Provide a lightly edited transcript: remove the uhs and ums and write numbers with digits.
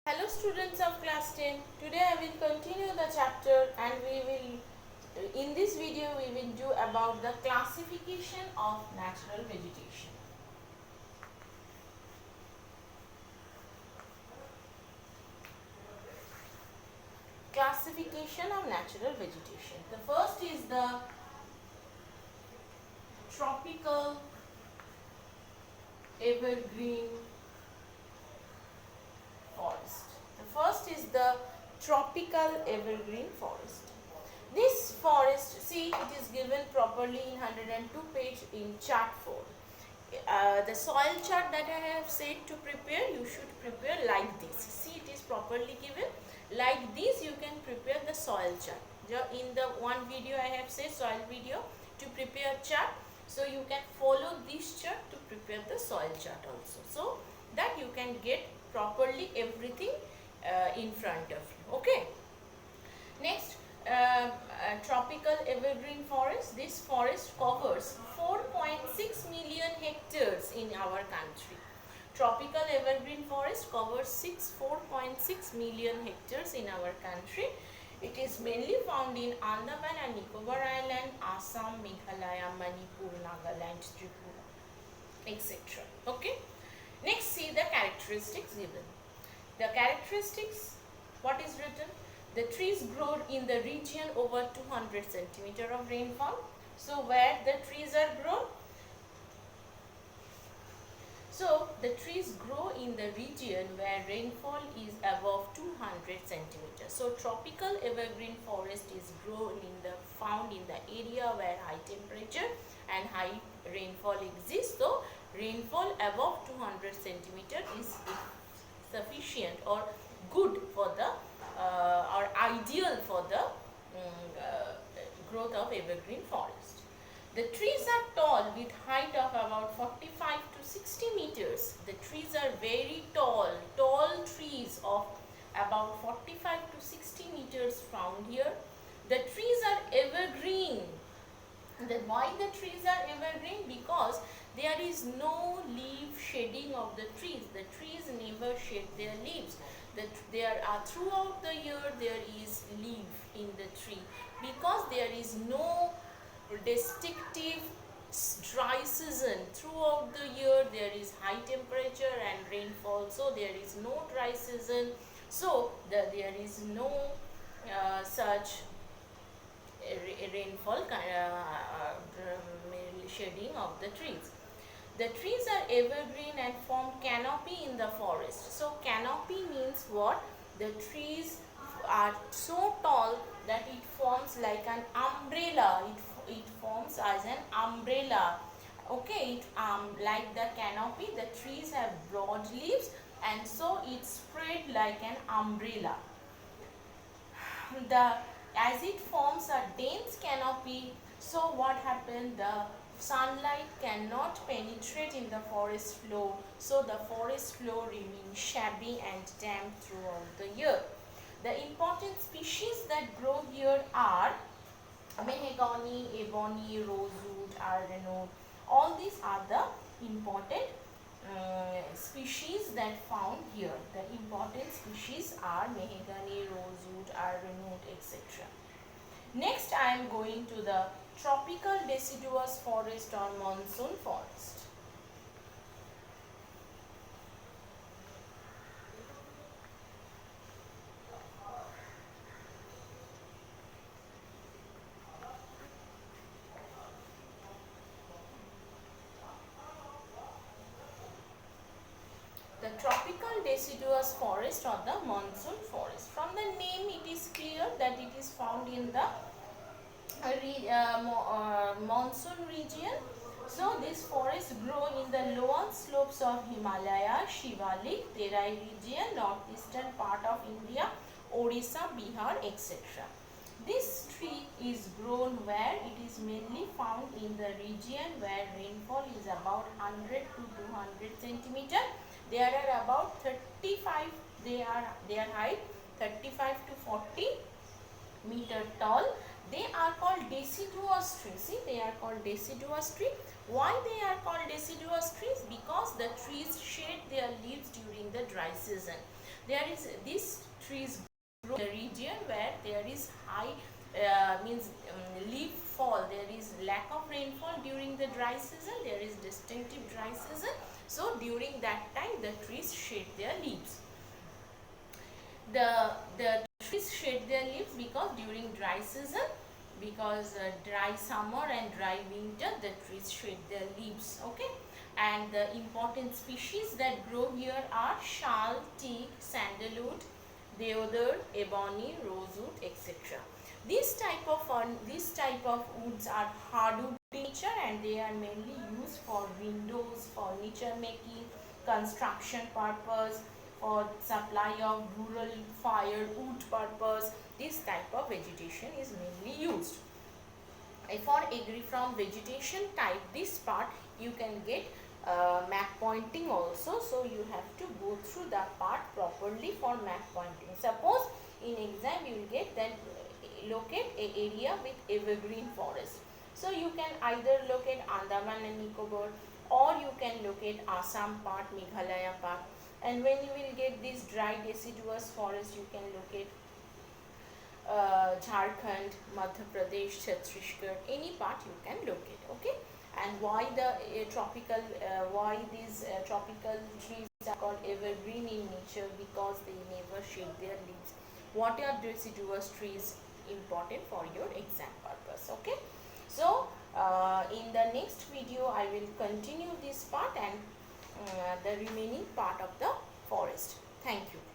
Hello students of class 10. Today I will continue the chapter and in this video we will do about the classification of natural vegetation. Classification of natural vegetation. The first is the tropical evergreen forest. The first is the tropical evergreen forest. This forest, see, it is given properly in 102 page in chart 4. The soil chart that I have said to prepare, you should prepare like this. See, it is properly given. Like this, you can prepare the soil chart. In the one video I have said, soil video, to prepare chart. So, you can follow this chart to prepare the soil chart also. So, that you can get properly everything in front of you. Okay. Next, tropical evergreen forest. This forest covers 4.6 million hectares in our country. Tropical evergreen forest covers 4.6 million hectares in our country. It is mainly found in Andaman and Nicobar Island, Assam, Meghalaya, Manipur, Nagaland, Tripura, etc. Okay. Next, see the characteristics given. The characteristics, what is written? The trees grow in the region over 200 centimeter of rainfall. So, where the trees are grown? So, the trees grow in the region where rainfall is above 200 centimeters. So, tropical evergreen forest is found in the area where high temperature and high rainfall exists. So, rainfall above 200 centimeter is sufficient or good for the or ideal for the growth of evergreen forest. The trees are tall with height of about 45 to 60 meters. The trees are very tall trees of about 45 to 60 meters found here. The trees are evergreen. Then why the trees are evergreen? Because there is no leaf shedding of the trees. The trees never shed their leaves. There are throughout the year there is leaf in the tree, because there is no distinctive dry season. Throughout the year there is high temperature and rainfall, so there is no dry season. So there is no such rainfall shedding of the trees. The trees are evergreen and form canopy in the forest. So, canopy means what? The trees are so tall that it forms like an umbrella. It forms as an umbrella. Okay, like the canopy, the trees have broad leaves and so it spread like an umbrella. As it forms a dense canopy, so what happened? The sunlight cannot penetrate in the forest floor, so the forest floor remains shabby and damp throughout the year. The important species that grow here are mahogany, ebony, rosewood, ironwood. All these are the important species that found here. The important species are mahogany, rosewood, ironwood, etc. Next, I am going to the tropical deciduous forest or monsoon forest. The tropical deciduous forest or the monsoon forest. From the name it is clear that it is found in the monsoon region. So this forest grow in the lower slopes of Himalaya, Shivalik, Terai region, northeastern part of India, Odisha, Bihar, etc. This tree is grown where it is mainly found in the region where rainfall is about 100 to 200 centimeter. There are about 35, their height 35 to 40 meter tall. They are called deciduous trees. See, they are called deciduous tree. Why they are called deciduous trees? Because the trees shed their leaves during the dry season. these trees grow in a region where there is high leaf fall, there is lack of rainfall during the dry season, there is distinctive dry season. So during that time the trees shed their leaves. The trees shed their leaves because during dry season, because dry summer and dry winter, the trees shed their leaves. Okay, and the important species that grow here are shal, teak, sandalwood, deodar, ebony, rosewood, etc. These type of woods are hardwood in nature, and they are mainly used for windows, furniture making, construction purpose, for supply of rural firewood purpose. This type of vegetation is mainly used. For agree from vegetation type, this part you can get map pointing also, so you have to go through the part properly for map pointing. Suppose in exam you will get that locate a area with evergreen forest. So you can either locate Andaman and Nicobar, or you can locate Assam part, Meghalaya part. And when you will get this dry deciduous forest, you can locate Jharkhand, Madhya Pradesh, Chhattisgarh, any part you can locate. Okay, and why the why these tropical trees are called evergreen in nature? Because they never shed their leaves. What are deciduous trees? Important for your exam purpose. Okay, so in the next video I will continue this part and the remaining part of the forest. Thank you.